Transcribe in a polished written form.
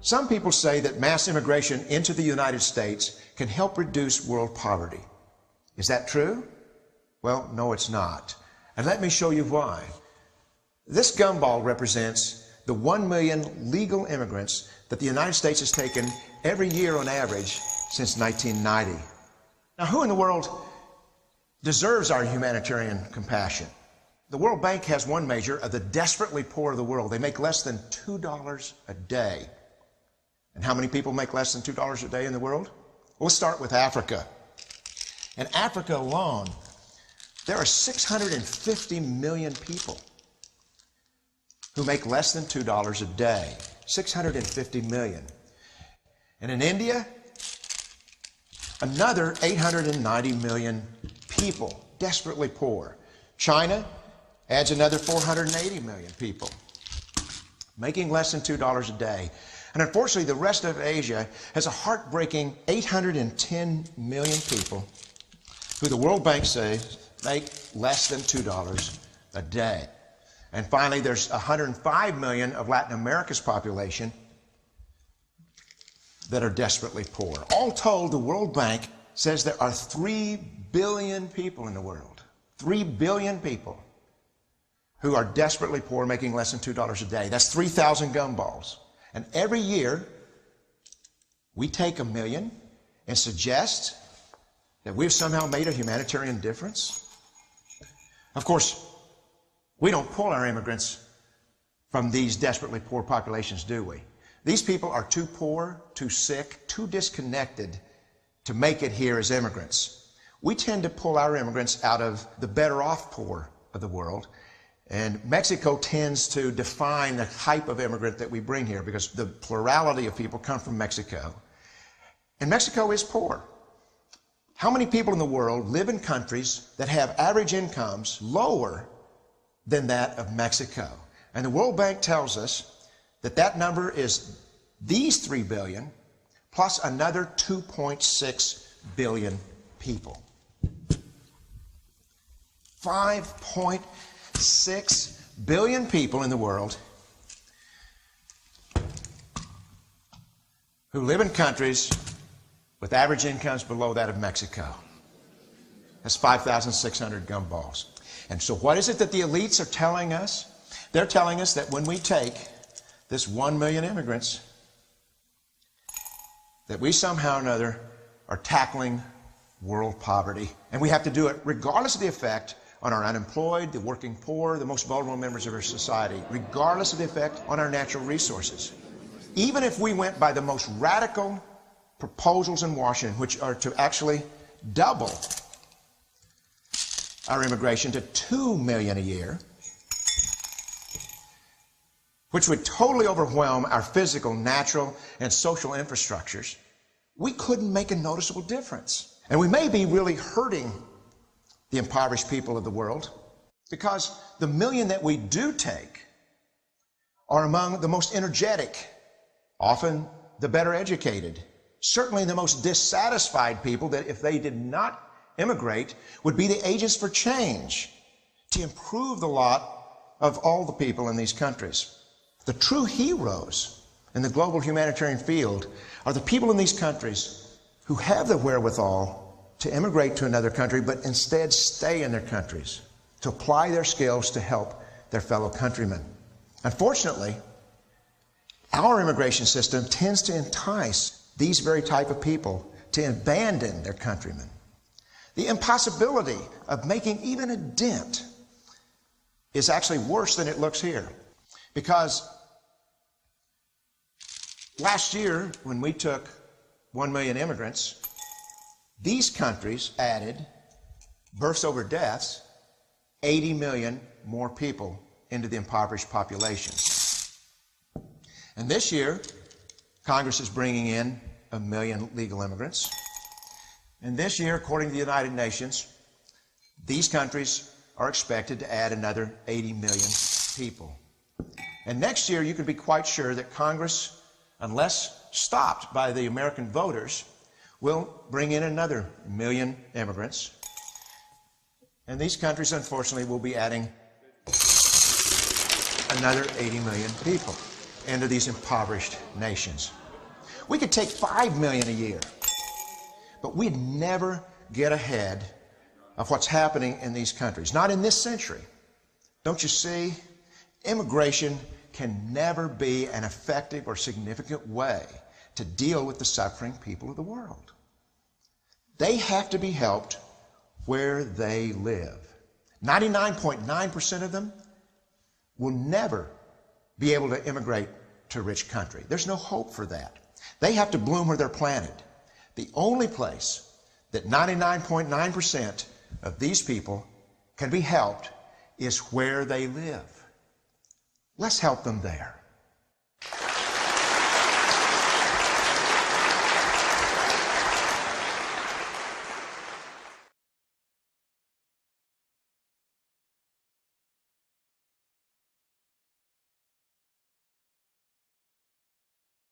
Some people say that mass immigration into the United States can help reduce world poverty. Is that true? Well, no, it's not. And let me show you why. This gumball represents the 1 million legal immigrants that the United States has taken every year on average since 1990. Now, who in the world deserves our humanitarian compassion? The World Bank has one measure of the desperately poor of the world. They make less than $2 a day. And how many people make less than $2 a day in the world? Well, let's start with Africa. In Africa alone, there are 650 million people who make less than $2 a day. 650 million. And in India, another 890 million people, desperately poor. China adds another 480 million people, making less than $2 a day. And unfortunately, the rest of Asia has a heartbreaking 810 million people who the World Bank says make less than $2 a day. And finally, there's 105 million of Latin America's population that are desperately poor. All told, the World Bank says there are 3 billion people in the world. 3 billion people who are desperately poor, making less than $2 a day. That's 3,000 gumballs. And every year, we take 1 million and suggest that we've somehow made a humanitarian difference. Of course, we don't pull our immigrants from these desperately poor populations, do we? These people are too poor, too sick, too disconnected to make it here as immigrants. We tend to pull our immigrants out of the better off poor of the world. And Mexico tends to define the type of immigrant that we bring here because the plurality of people come from Mexico. And Mexico is poor. How many people in the world live in countries that have average incomes lower than that of Mexico? And the World Bank tells us that that number is these 3 billion plus another 2.6 billion people. 5.6 billion people in the world who live in countries with average incomes below that of Mexico. That's 5,600 gumballs. And so what is it that the elites are telling us? They're telling us that when we take this 1 million immigrants, that we somehow or another are tackling world poverty. And we have to do it regardless of the effect on our unemployed, the working poor, the most vulnerable members of our society, regardless of the effect on our natural resources. Even if we went by the most radical proposals in Washington, which are to actually double our immigration to 2 million a year, which would totally overwhelm our physical, natural, and social infrastructures, we couldn't make a noticeable difference. And we may be really hurting the impoverished people of the world because the million that we do take are among the most energetic, often the better educated, certainly the most dissatisfied people that if they did not immigrate would be the agents for change to improve the lot of all the people in these countries. The true heroes in the global humanitarian field are the people in these countries who have the wherewithal to immigrate to another country, but instead stay in their countries, to apply their skills to help their fellow countrymen. Unfortunately, our immigration system tends to entice these very type of people to abandon their countrymen. The impossibility of making even a dent is actually worse than it looks here. Because last year, when we took 1 million immigrants, these countries added, births over deaths, 80 million more people into the impoverished population. And this year, Congress is bringing in 1 million legal immigrants. And this year, according to the United Nations, these countries are expected to add another 80 million people. And next year, you can be quite sure that Congress, unless stopped by the American voters, will bring in another 1 million immigrants. And these countries, unfortunately, will be adding another 80 million people. into these impoverished nations. We could take 5 million a year, but we'd never get ahead of what's happening in these countries. Not in this century. Don't you see? Immigration can never be an effective or significant way to deal with the suffering people of the world. They have to be helped where they live. 99.9% of them will never be able to immigrate to a rich country. There's no hope for that. They have to bloom where they're planted. The only place that 99.9% of these people can be helped is where they live. Let's help them there.